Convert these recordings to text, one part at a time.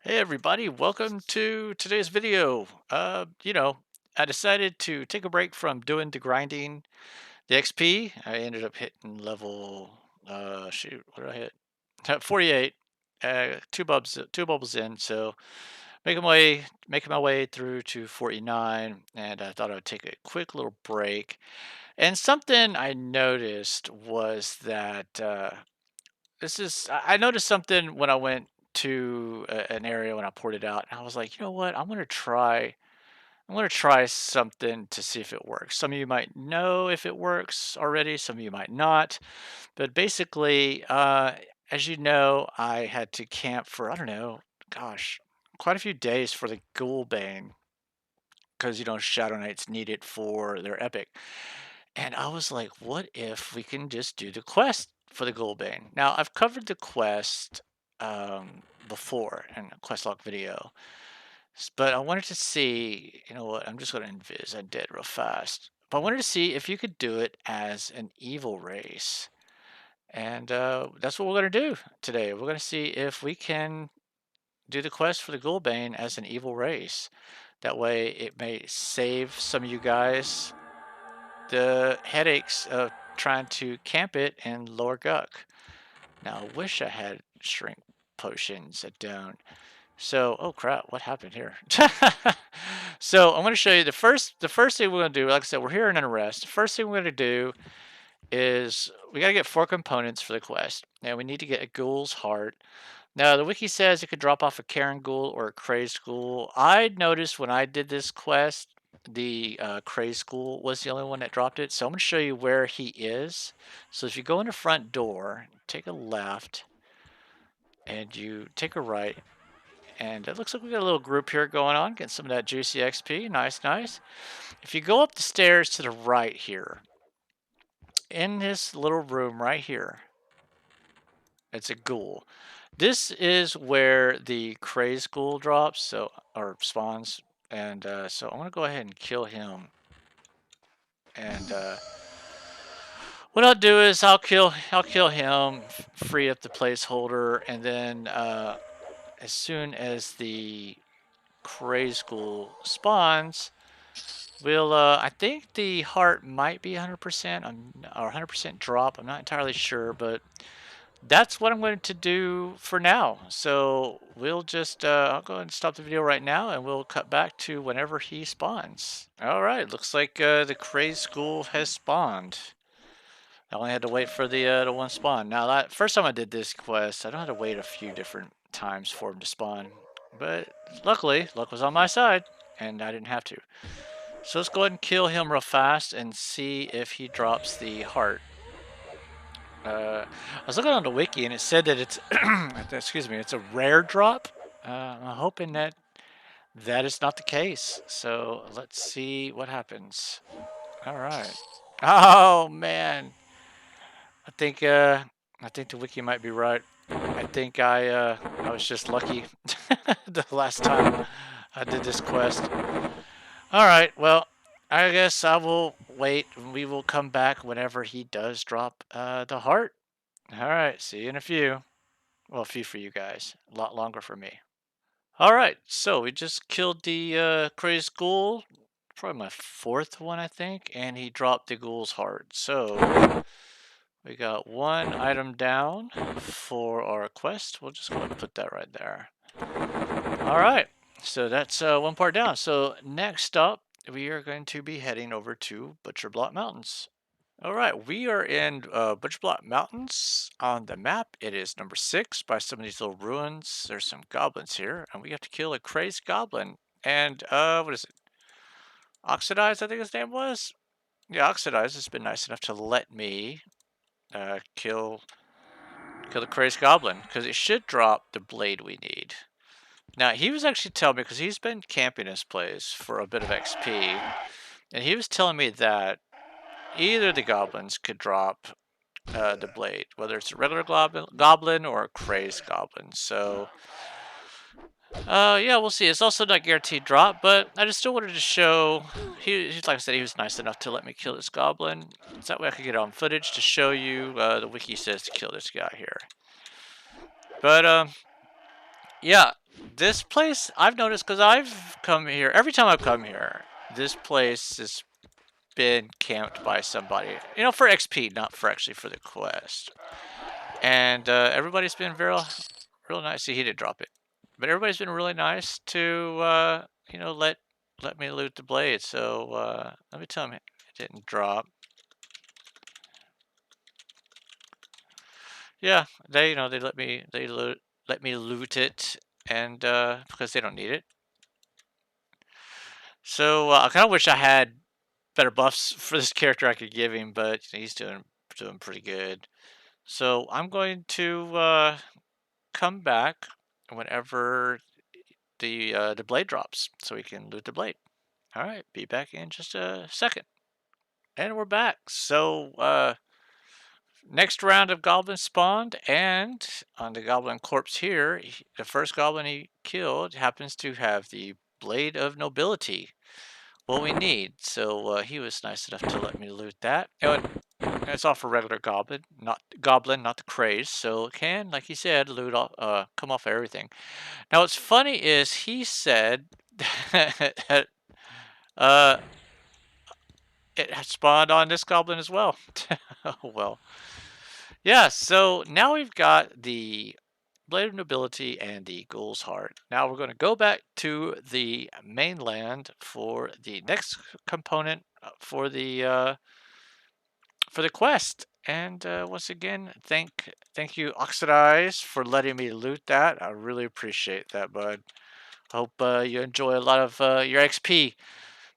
Hey everybody, welcome to today's video. I decided to take a break from doing the grinding, the XP. I ended up hitting level, shoot, what did I hit? 48, two bubbles in. So making my way through to 49, and I thought I would take a quick little break. And something I noticed was that I noticed something when I went to an area when I poured it out, and I was like, you know what? I'm gonna try something to see if it works. Some of you might know if it works already. Some of you might not. But basically, as you know, I had to camp for I don't know, gosh, quite a few days for the Ghoulbane because Shadow Knights need it for their epic. And I was like, what if we can just do the quest for the Ghoulbane? Now, I've covered the quest before in a quest log video, but I wanted to see, you know what, I'm just going to invis, I did real fast. But I wanted to see if you could do it as an evil race. And that's what we're going to do today. We're going to see if we can do the quest for the Ghoulbane as an evil race. That way it may save some of you guys the headaches of trying to camp it in lower Guck. Now, I wish I had shrink potions. I don't. So, oh crap, what happened here? So, I'm going to show you the first thing we're going to do. Like I said, we're here in an arrest. The first thing we're going to do is we got to get 4 components for the quest. Now, we need to get a Ghouls Heart. Now, the wiki says it could drop off a Karen Ghoul or a Crazed Ghoul. I noticed when I did this quest, the Crazed Ghoul was the only one that dropped it. So I'm going to show you where he is. So if you go in the front door, take a left, and you take a right, and it looks like we got a little group here going on, getting some of that juicy XP. Nice, nice. If you go up the stairs to the right here, in this little room right here, it's a ghoul. This is where the Crazed Ghoul drops, or spawns, and so I'm gonna go ahead and kill him. And what I'll do is I'll kill him, free up the placeholder, and then as soon as the Crazed Ghoul spawns, we'll I think the heart might be 100% or 100% drop. I'm not entirely sure, but that's what I'm going to do for now. So we'll just, I'll go ahead and stop the video right now and we'll cut back to whenever he spawns. All right, looks like the Crazed School has spawned. I only had to wait for the one spawn. Now, that first time I did this quest, I don't have to wait a few different times for him to spawn. But luckily, luck was on my side and I didn't have to. So let's go ahead and kill him real fast and see if he drops the heart. I was looking on the wiki and it said that it's, excuse me, it's a rare drop. I'm hoping that that is not the case. So let's see what happens. All right. Oh man, I think the wiki might be right. I think I was just lucky the last time I did this quest. All right. Well, I guess I will wait. We will come back whenever he does drop the heart. All right, see you in a few. Well, a few for you guys. A lot longer for me. All right, so we just killed the Crazed Ghoul. Probably my 4th one, I think. And he dropped the Ghoul's Heart. So we got 1 item down for our quest. We'll just go ahead and put that right there. All right, so that's 1 part down. So next up, we are going to be heading over to Butcher Block Mountains. All right, we are in Butcher Block Mountains on the map. It is number 6 by some of these little ruins. There's some goblins here, and we have to kill a crazed goblin. And, what is it? Oxidize, I think his name was? Yeah, Oxidize has been nice enough to let me kill the crazed goblin, because it should drop the blade we need. Now, he was actually telling me, because he's been camping this place for a bit of XP, and he was telling me that either the goblins could drop the blade, whether it's a regular goblin or a crazed goblin. So, yeah, we'll see. It's also not guaranteed drop, but I just still wanted to show. Like I said, he was nice enough to let me kill this goblin. So that way I could get it on footage to show you. The wiki says to kill this guy here. But, yeah, This place, I've noticed because I've come here, every time I've come here, this place has been camped by somebody. You know, for XP, not for actually for the quest. And everybody's been real nice. See, he did drop it. But everybody's been really nice to, you know, let me loot the blade. So let me tell him it didn't drop. Yeah, they, you know, they let me loot it, and because they don't need it. So I kind of wish I had better buffs for this character I could give him, but he's doing pretty good. So I'm going to come back whenever the blade drops, so we can loot the blade. All right, be back in just a second, and we're back. So next round of goblins spawned, and on the goblin corpse here, the first goblin he killed happens to have the blade of nobility. What we need. So he was nice enough to let me loot that. And it's all for regular goblin, not the craze. So it can, like he said, loot off, come off everything. Now what's funny is he said that it had spawned on this goblin as well. Oh well. Yeah, so now we've got the Blade of Nobility and the Ghouls Heart. Now we're going to go back to the mainland for the next component for the quest. And once again, thank you, Oxidize, for letting me loot that. I really appreciate that, bud. Hope you enjoy a lot of your XP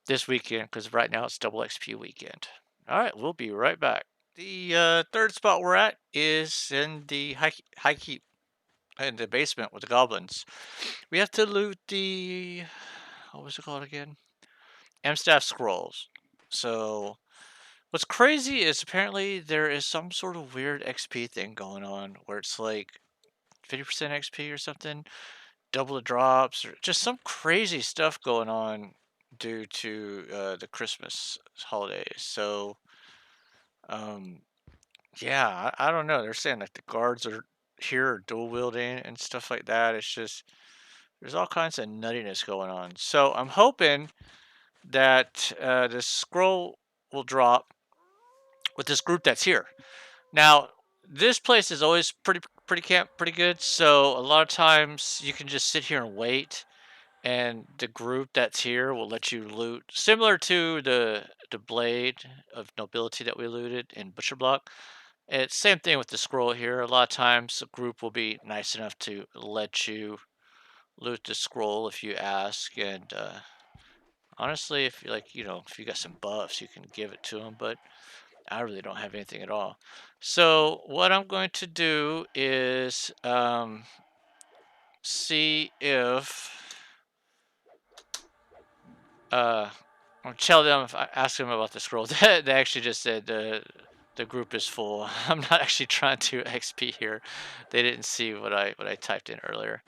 this weekend, because right now it's double XP weekend. All right, we'll be right back. The third spot we're at is in the Highkeep, in the basement with the goblins. We have to loot the, what was it called again? M-Staff scrolls. So what's crazy is apparently there is some sort of weird XP thing going on where it's like 50% XP or something, double the drops, or just some crazy stuff going on due to the Christmas holidays. So um, yeah, I don't know. They're saying like the guards are here dual wielding and stuff like that. It's just there's all kinds of nuttiness going on. So I'm hoping that this scroll will drop with this group that's here. Now, this place is always pretty good. So a lot of times you can just sit here and wait, and the group that's here will let you loot, similar to the blade of nobility that we looted in Butcher Block. It's same thing with the scroll here. A lot of times, the group will be nice enough to let you loot the scroll if you ask. And honestly, if you like, you know, if you got some buffs, you can give it to them. But I really don't have anything at all. So what I'm going to do is see if I'll tell them if I ask them about the scroll. They actually just said the group is full. I'm not actually trying to XP here. They didn't see what I typed in earlier.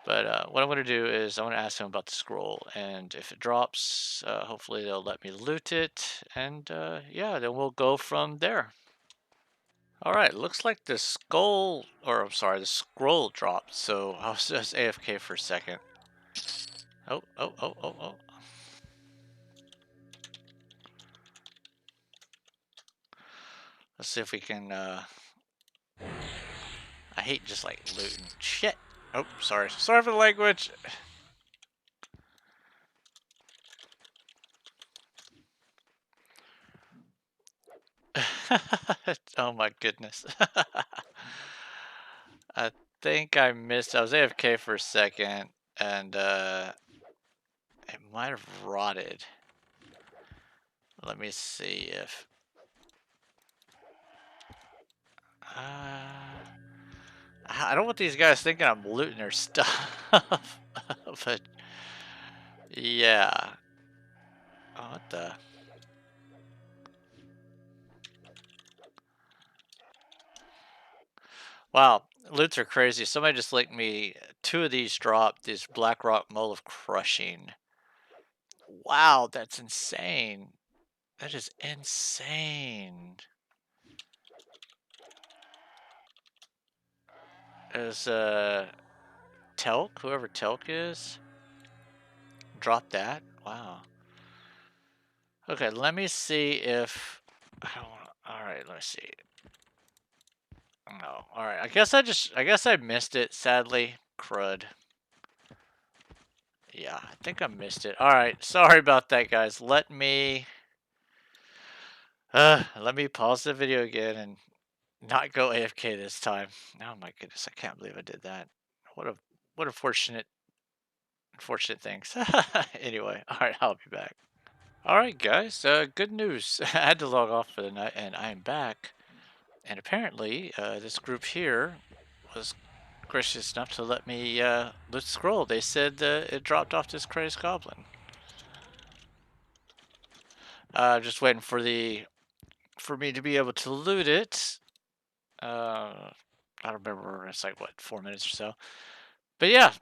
But what I'm going to do is I'm going to ask them about the scroll, and if it drops, hopefully they'll let me loot it, and yeah, then we'll go from there. All right, looks like the I'm sorry, the scroll dropped. So I was just AFK for a second. Oh. Let's see if we can. I hate just like looting shit. Oh, sorry for the language. Oh my goodness. I think I missed. I was AFK for a second, and it might have rotted. Let me see if. I don't want these guys thinking I'm looting their stuff, but yeah. Oh, what the? Wow, loots are crazy. Somebody just linked me 2 of these dropped. This Black Rock Mole of Crushing. Wow, that's insane. That is insane. There's Telk, whoever Telk is. Drop that. Wow. Okay, let me see if I don't want. All right, let me see. No. All right. I guess I missed it. Sadly, crud. Yeah, I think I missed it. All right. Sorry about that, guys. Let me pause the video again and not go AFK this time. Oh my goodness, I can't believe I did that. What a what a unfortunate things. Anyway, all right, I'll be back. All right, guys. Good news. I had to log off for the night, and I am back. And apparently, this group here was gracious enough to let me loot the scroll. They said it dropped off this crazed goblin. Just waiting for me to be able to loot it. I don't remember. It's like what, 4 minutes or so. But yeah,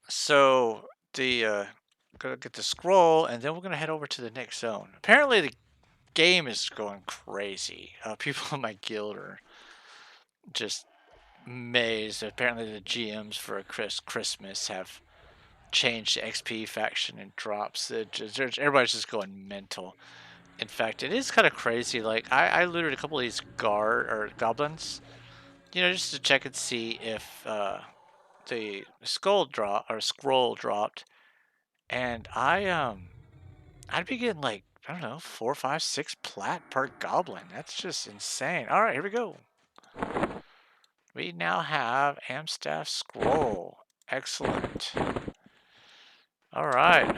so the gonna get the scroll, and then we're gonna head over to the next zone. Apparently, the game is going crazy. People in my guild are just amazed. Apparently, the GMs for Christmas have changed the XP faction and drops. Everybody's just going mental. In fact, it is kind of crazy. Like I looted a couple of these goblins, you know, just to check and see if the scroll dropped, and I'd be getting like, I don't know, 4, 5, 6 plat per goblin. That's just insane. All right, here we go. We now have Amstaff scroll. Excellent. All right.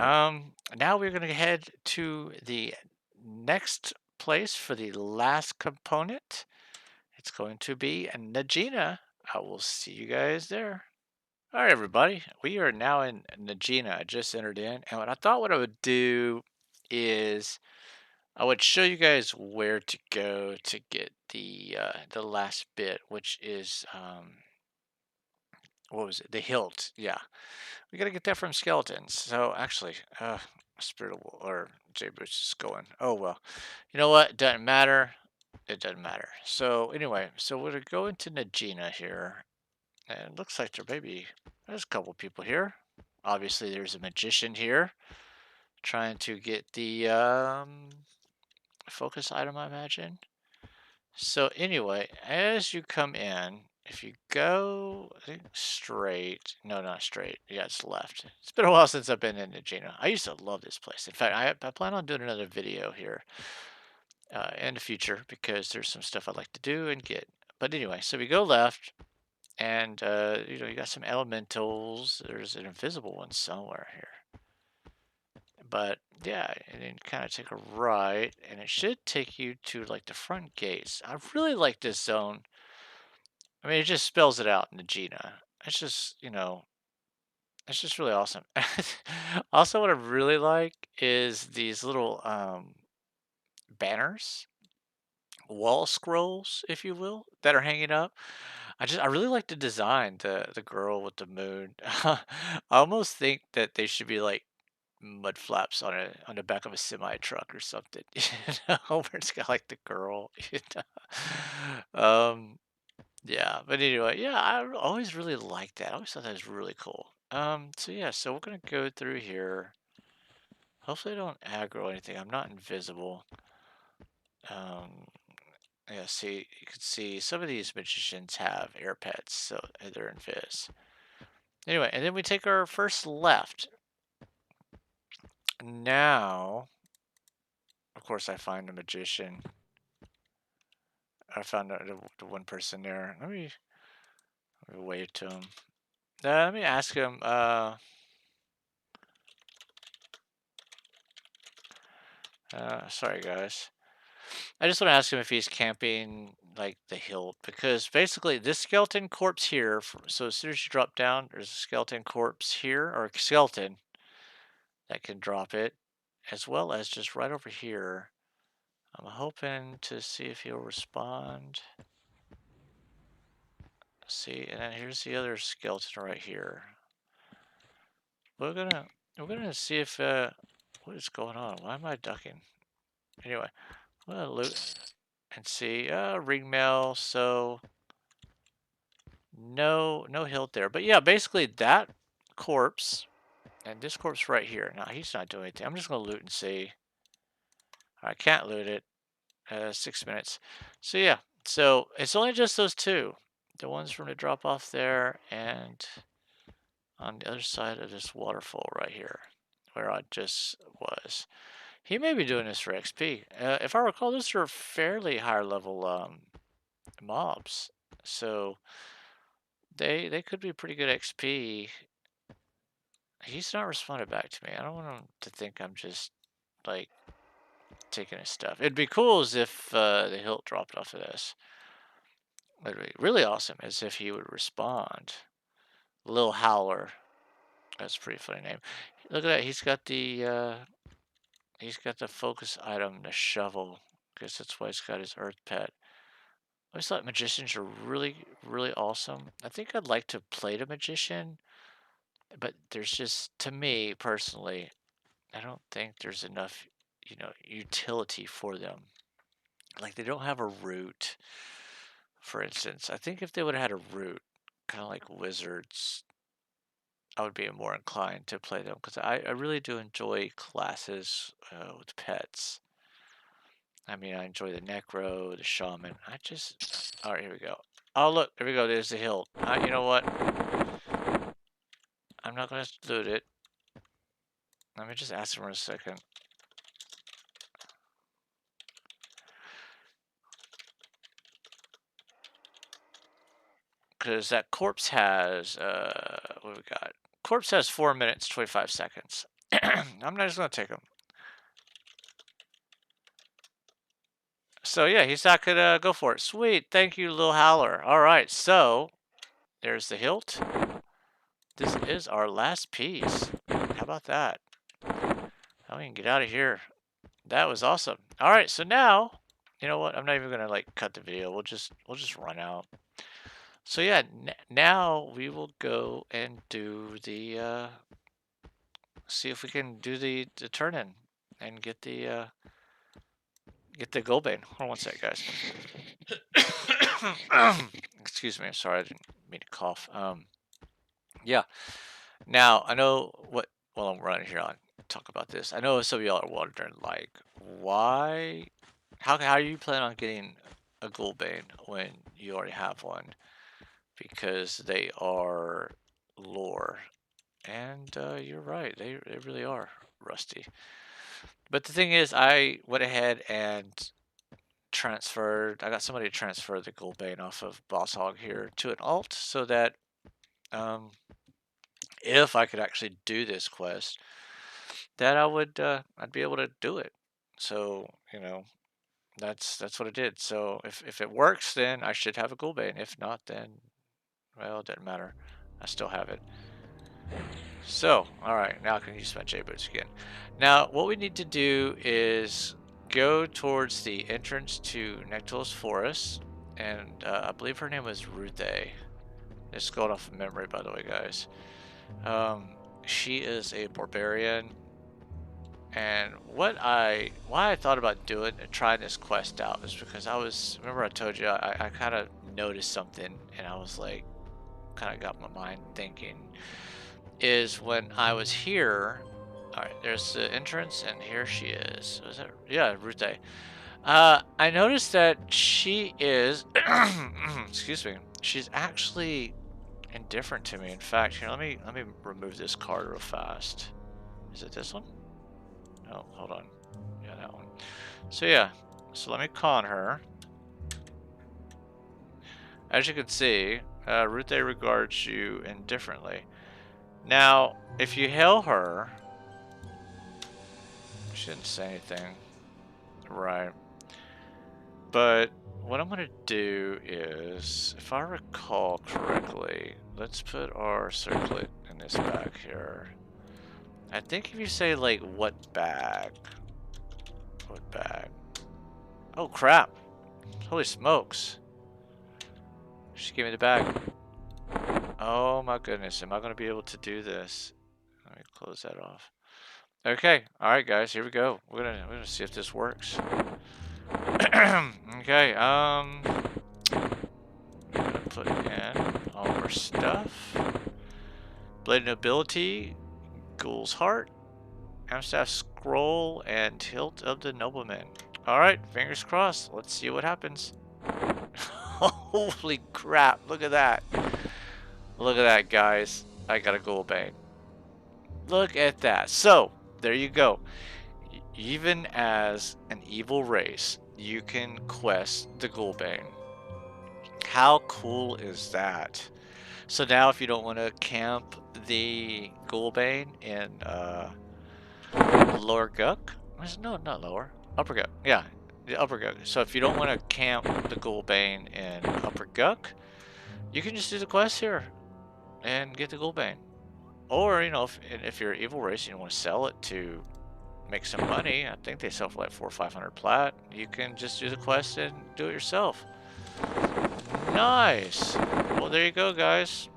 Now we're gonna head to the next place for the last component. It's going to be Nagina. I will see you guys there. All right, everybody. We are now in Nagina. I just entered in, and what I would do is I would show you guys where to go to get the last bit, which is what was it? The hilt. Yeah, we gotta get that from skeletons. So actually, Spirit or J Boots is going. Oh well, you know what? It doesn't matter. It doesn't matter. So anyway, so we're gonna go into Nagina here, and it looks like there's a couple people here. Obviously, there's a magician here trying to get the focus item, I imagine. So anyway, as you come in, if you go, I think straight, no, not straight. Yeah, it's left. It's been a while since I've been in Nagina. I used to love this place. In fact, I plan on doing another video here in the future because there's some stuff I'd like to do and get. But anyway, so we go left, and you know, you got some elementals. There's an invisible one somewhere here. But yeah, and then kind of take a right, and it should take you to like the front gates. I really like this zone. I mean, it just spells it out in Nagina. It's just, you know, it's just really awesome. Also, what I really like is these little banners, wall scrolls, if you will, that are hanging up. I really like the design, the girl with the moon. I almost think that they should be like mud flaps on the back of a semi truck or something. You know, where it's got like the girl. You know? Yeah, but anyway, yeah, always really liked that. I always thought that was really cool. So yeah, so we're gonna go through here. Hopefully I don't aggro anything. I'm not invisible. Um, yeah, see, you can see some of these magicians have air pets, so they're invis. Anyway, and then we take our first left. Now, of course, I find a magician. I found the one person there. Let me wave to him. Let me ask him. Sorry guys. I just want to ask him if he's camping like the hilt, because basically this skeleton corpse here. So as soon as you drop down, there's a skeleton corpse here, or a skeleton that can drop it, as well as just right over here. I'm hoping to see if he'll respond. See, and then here's the other skeleton right here. We're gonna see if what is going on? Why am I ducking? Anyway, I'm gonna loot and see ring mail. So no hilt there. But yeah, basically that corpse and this corpse right here. Now he's not doing anything. I'm just gonna loot and see. I can't loot it. 6 minutes. So yeah. So it's only just those two. The ones from the drop off there and on the other side of this waterfall right here, where I just was. He may be doing this for XP. If I recall, those are fairly higher level mobs, so they could be pretty good XP. He's not responded back to me. I don't want him to think I'm just like taking his stuff. It'd be cool as if the hilt dropped off of this. It'd be really awesome as if he would respond. Lil Howler. That's a pretty funny name. Look at that. He's got the focus item, the shovel. Guess that's why he's got his earth pet. I always thought magicians are really, really awesome. I think I'd like to play the magician, but there's just, to me personally, I don't think there's enough, utility for them. Like they don't have a root, for instance. I think if they would have had a root, kind of like wizards, I would be more inclined to play them because I really do enjoy classes with pets. I mean, I enjoy the necro, the shaman. All right, here we go. Oh, look, there we go. There's the hilt. You know what? I'm not going to loot it. Let me just ask him for a second. Because that corpse has, what do we got? Corpse has 4 minutes, 25 seconds. I'm not just going to take him. So yeah, he's not going to go for it. Sweet. Thank you, Lil Howler. All right, so there's the hilt. This is our last piece. How about that? Now we can get out of here. That was awesome. All right, so now, you know what? I'm not even gonna like cut the video. We'll just run out. So yeah, now we will go and do the see if we can do the turn in and get the Ghoulbane. Hold on one sec, guys. Excuse me. I'm sorry, I didn't mean to cough. Yeah. Now I know what. Well, I'm running here on talk about this. I know some of y'all are wondering, like, why? How do you plan on getting a Ghoulbane when you already have one? Because they are lore, and you're right. They really are rusty. But the thing is, I went ahead and transferred. I got somebody to transfer the Ghoulbane off of Boss Hog here to an alt, so that if I could actually do this quest, that I would I'd be able to do it. So that's what I did. So if it works, then I should have a Ghoulbane. If not, then well, it doesn't matter. I still have it. So all right, now I can use my J boots again. Now what we need to do is go towards the entrance to Nectul's Forest, and I believe her name was Ruth. It's going off of memory, by the way, guys. She is a barbarian. And why I thought about trying this quest out is because remember I told you I kind of noticed something, and I was like, kind of got my mind thinking, is when I was here. All right, there's the entrance, and here she is. Was that, yeah, Ruth. I noticed that she is, excuse me, she's actually indifferent to me. In fact, here, let me remove this card real fast. Is it this one? No, hold on. Yeah, that one. So yeah, so let me con her. As you can see, Ruth regards you indifferently. Now, if you hail her, she didn't say anything. Right. But what I'm going to do is, if I recall correctly, let's put our circlet in this bag here. I think if you say, like, what bag? What bag? Oh, crap. Holy smokes. She gave me the bag. Oh, my goodness. Am I going to be able to do this? Let me close that off. Okay. All right, guys. Here we go. We're gonna see if this works. Okay. I'm gonna put in all stuff. Blade Nobility, Ghouls Heart, Amstaff Scroll, and Hilt of the Nobleman. Alright, fingers crossed. Let's see what happens. Holy crap, look at that. Look at that, guys. I got a Ghoulbane. Look at that. So, there you go. Even as an evil race, you can quest the Ghoulbane. How cool is that? So now if you don't want to camp the Ghoulbane in Lower Guck, no, not Lower, Upper Guck, yeah, the Upper Guck. So if you don't want to camp the Ghoulbane in Upper Guck, you can just do the quest here and get the Ghoulbane. Or, you know, if you're evil race and you want to sell it to make some money, I think they sell for like 400 or 500 plat. You can just do the quest and do it yourself. Nice. Well, there you go, guys.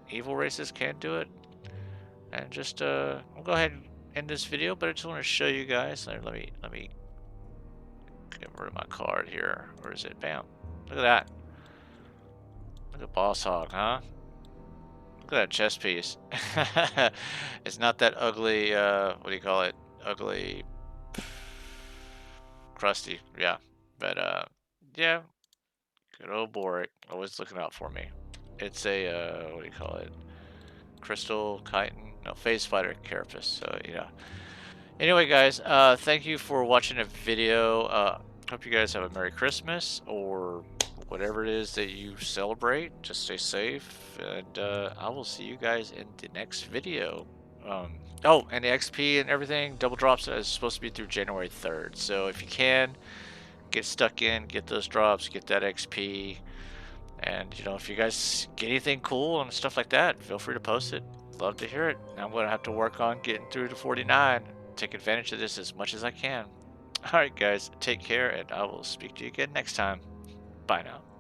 Evil races can do it. And just I'll go ahead and end this video, but I just want to show you guys. Let me get rid of my card here. Where is it? Bam. Look at that. Look at Boss Hog, huh? Look at that chest piece. It's not that ugly, what do you call it? Ugly, crusty, yeah. But, yeah, good old Boric, always looking out for me. It's a, what do you call it? Crystal chitin? No, phase fighter carapace, so, yeah. Anyway, guys, thank you for watching a video. Hope you guys have a Merry Christmas, or whatever it is that you celebrate. Just stay safe, and I will see you guys in the next video. Oh, and the XP and everything, double drops is supposed to be through January 3rd. So if you can, get stuck in, get those drops, get that XP. And, you know, if you guys get anything cool and stuff like that, feel free to post it. Love to hear it. I'm going to have to work on getting through to 49. Take advantage of this as much as I can. Alright, guys, take care, and I will speak to you again next time. Bye now.